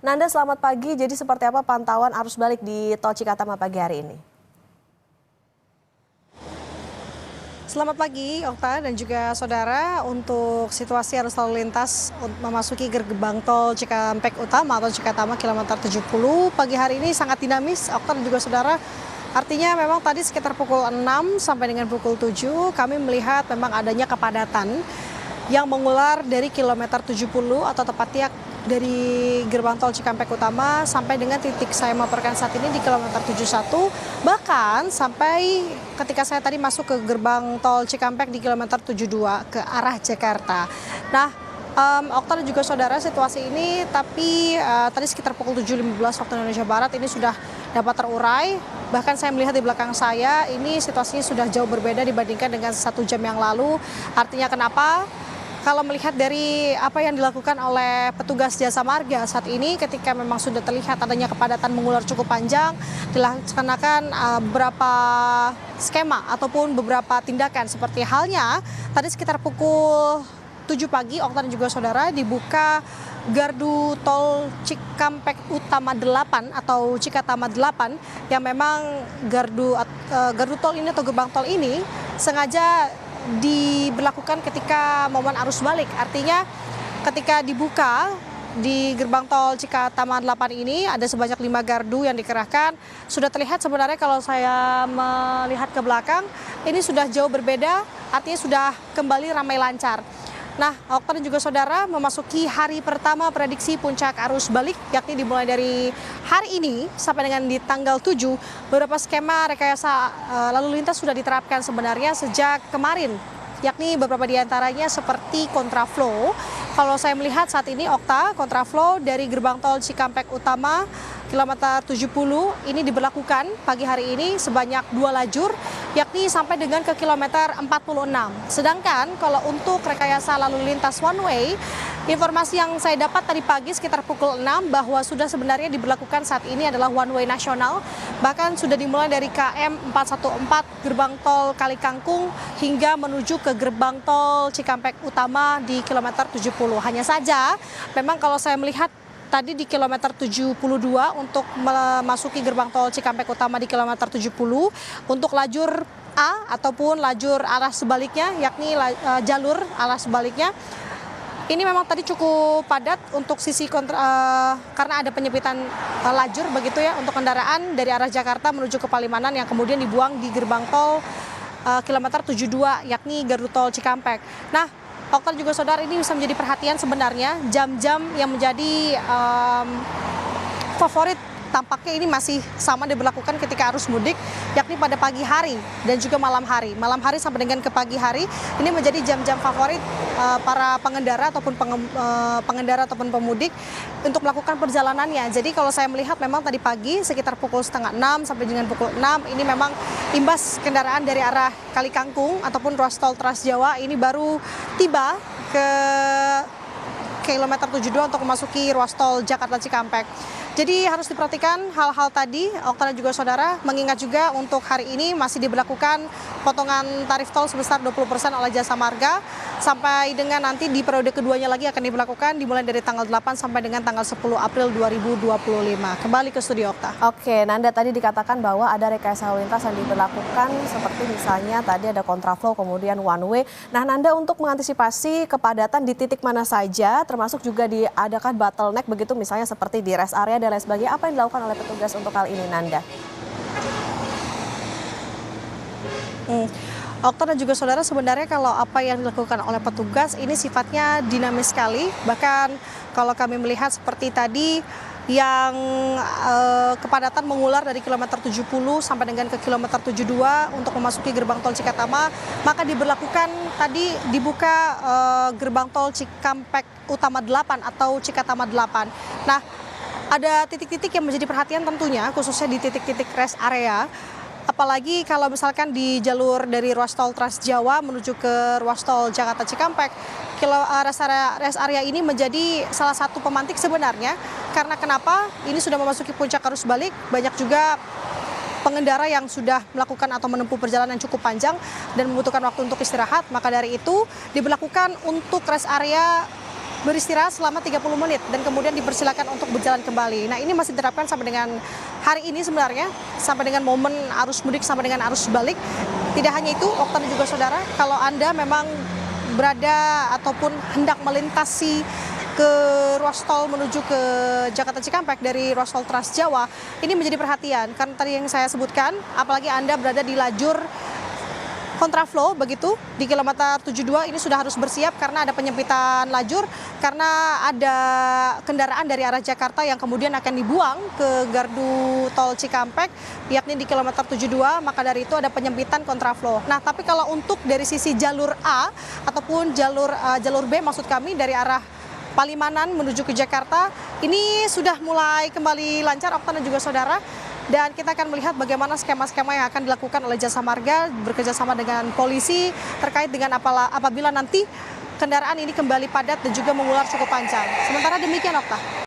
Nanda, selamat pagi. Jadi seperti apa pantauan arus balik di Tol Cikatama pagi hari ini? Selamat pagi, Okta dan juga saudara. Untuk situasi arus lalu lintas memasuki gerbang tol Cikampek Utama atau Cikatama kilometer 70 pagi hari ini sangat dinamis, Okta dan juga saudara. Artinya memang tadi sekitar pukul 6 sampai dengan pukul 7 kami melihat memang adanya kepadatan yang mengular dari kilometer 70 atau tepatnya dari gerbang tol Cikampek Utama sampai dengan titik saya melaporkan saat ini di kilometer 71, bahkan sampai ketika saya tadi masuk ke gerbang tol Cikampek di kilometer 72 ke arah Jakarta. Nah, Okta dan juga saudara, situasi ini tapi tadi sekitar pukul 7.15 waktu Indonesia Barat ini sudah dapat terurai. Bahkan saya melihat di belakang saya ini situasinya sudah jauh berbeda dibandingkan dengan 1 jam yang lalu. Artinya kenapa? Kalau melihat dari apa yang dilakukan oleh petugas jasa marga saat ini, ketika memang sudah terlihat adanya kepadatan mengular cukup panjang, dilaksanakan beberapa skema ataupun beberapa tindakan, seperti halnya tadi sekitar pukul 7 pagi, Okta dan juga saudara, dibuka gardu tol Cikampek Utama 8 atau Cikatama 8 yang memang gardu tol ini atau gerbang tol ini sengaja diberlakukan ketika momen arus balik. Artinya ketika dibuka di gerbang tol Cikatama 8 ini ada sebanyak 5 gardu yang dikerahkan. Sudah terlihat sebenarnya kalau saya melihat ke belakang ini sudah jauh berbeda, artinya sudah kembali ramai lancar. Nah, Okta dan juga saudara, memasuki hari pertama prediksi puncak arus balik, yakni dimulai dari hari ini sampai dengan di tanggal 7, beberapa skema rekayasa lalu lintas sudah diterapkan sebenarnya sejak kemarin, yakni beberapa diantaranya seperti kontraflow. Kalau saya melihat saat ini, Okta, kontraflow dari gerbang tol Cikampek Utama kilometer 70 ini diberlakukan pagi hari ini sebanyak 2 lajur, yakni sampai dengan ke kilometer 46. Sedangkan kalau untuk rekayasa lalu lintas one way, informasi yang saya dapat tadi pagi sekitar pukul 6 bahwa sudah sebenarnya diberlakukan saat ini adalah one way nasional. Bahkan sudah dimulai dari KM 414 gerbang tol Kalikangkung hingga menuju ke gerbang tol Cikampek Utama di kilometer 70. Hanya saja memang kalau saya melihat tadi di kilometer 72 untuk memasuki gerbang tol Cikampek Utama di kilometer 70 untuk lajur A ataupun lajur arah sebaliknya, yakni jalur arah sebaliknya, ini memang tadi cukup padat untuk sisi karena ada penyempitan lajur begitu ya untuk kendaraan dari arah Jakarta menuju ke Palimanan yang kemudian dibuang di gerbang tol kilometer 72 yakni gardu tol Cikampek. Nah, Okta juga saudara, ini bisa menjadi perhatian sebenarnya jam-jam yang menjadi favorit tampaknya ini masih sama diberlakukan ketika arus mudik, yakni pada pagi hari dan juga malam hari. Malam hari sampai dengan ke pagi hari ini menjadi jam-jam favorit para pengendara ataupun pengendara ataupun pemudik untuk melakukan perjalanannya. Jadi kalau saya melihat memang tadi pagi sekitar pukul 5:30 sampai dengan pukul 6 ini memang imbas kendaraan dari arah Kalikangkung ataupun ruas tol Trans Jawa ini baru tiba ke kilometer 72 untuk memasuki ruas tol Jakarta Cikampek. Jadi harus diperhatikan hal-hal tadi, Okta dan juga saudara, mengingat juga untuk hari ini masih diberlakukan potongan tarif tol sebesar 20% oleh jasa marga, sampai dengan nanti di periode keduanya lagi akan diberlakukan dimulai dari tanggal 8 sampai dengan tanggal 10 April 2025. Kembali ke studio, Okta. Oke, Nanda, tadi dikatakan bahwa ada rekayasa lalu lintas yang diberlakukan seperti misalnya tadi ada kontraflow kemudian one way. Nah, Nanda, untuk mengantisipasi kepadatan di titik mana saja, termasuk juga diadakan bottleneck begitu misalnya seperti di rest area dan lain sebagainya, apa yang dilakukan oleh petugas untuk hal ini, Nanda? Okta dan juga saudara, sebenarnya kalau apa yang dilakukan oleh petugas ini sifatnya dinamis sekali. Bahkan kalau kami melihat seperti tadi yang kepadatan mengular dari kilometer 70 sampai dengan ke kilometer 72 untuk memasuki gerbang tol Cikatama, maka diberlakukan tadi dibuka gerbang tol Cikampek Utama 8 atau Cikatama 8. Nah, ada titik-titik yang menjadi perhatian tentunya, khususnya di titik-titik rest area. Apalagi kalau misalkan di jalur dari ruas tol Trans Jawa menuju ke ruas tol Jakarta Cikampek, rest area ini menjadi salah satu pemantik sebenarnya. Karena kenapa? Ini sudah memasuki puncak arus balik, banyak juga pengendara yang sudah melakukan atau menempuh perjalanan yang cukup panjang dan membutuhkan waktu untuk istirahat. Maka dari itu diberlakukan untuk rest area beristirahat selama 30 menit dan kemudian dipersilakan untuk berjalan kembali. Nah, ini masih diterapkan sampai dengan hari ini sebenarnya, sampai dengan momen arus mudik sampai dengan arus balik. Tidak hanya itu, Okta dan juga saudara, kalau Anda memang berada ataupun hendak melintasi ke ruas tol menuju ke Jakarta Cikampek dari ruas tol Trans Jawa, ini menjadi perhatian karena tadi yang saya sebutkan, apalagi Anda berada di lajur kontraflow begitu di kilometer 72 ini sudah harus bersiap karena ada penyempitan lajur karena ada kendaraan dari arah Jakarta yang kemudian akan dibuang ke gardu tol Cikampek yakni di kilometer 72, maka dari itu ada penyempitan kontraflow. Nah, tapi kalau untuk dari sisi jalur A ataupun jalur B maksud kami dari arah Palimanan menuju ke Jakarta ini sudah mulai kembali lancar Okta dan juga saudara. Dan kita akan melihat bagaimana skema-skema yang akan dilakukan oleh Jasa Marga bekerjasama dengan polisi terkait dengan apabila nanti kendaraan ini kembali padat dan juga mengular cukup panjang. Sementara demikian, Okta.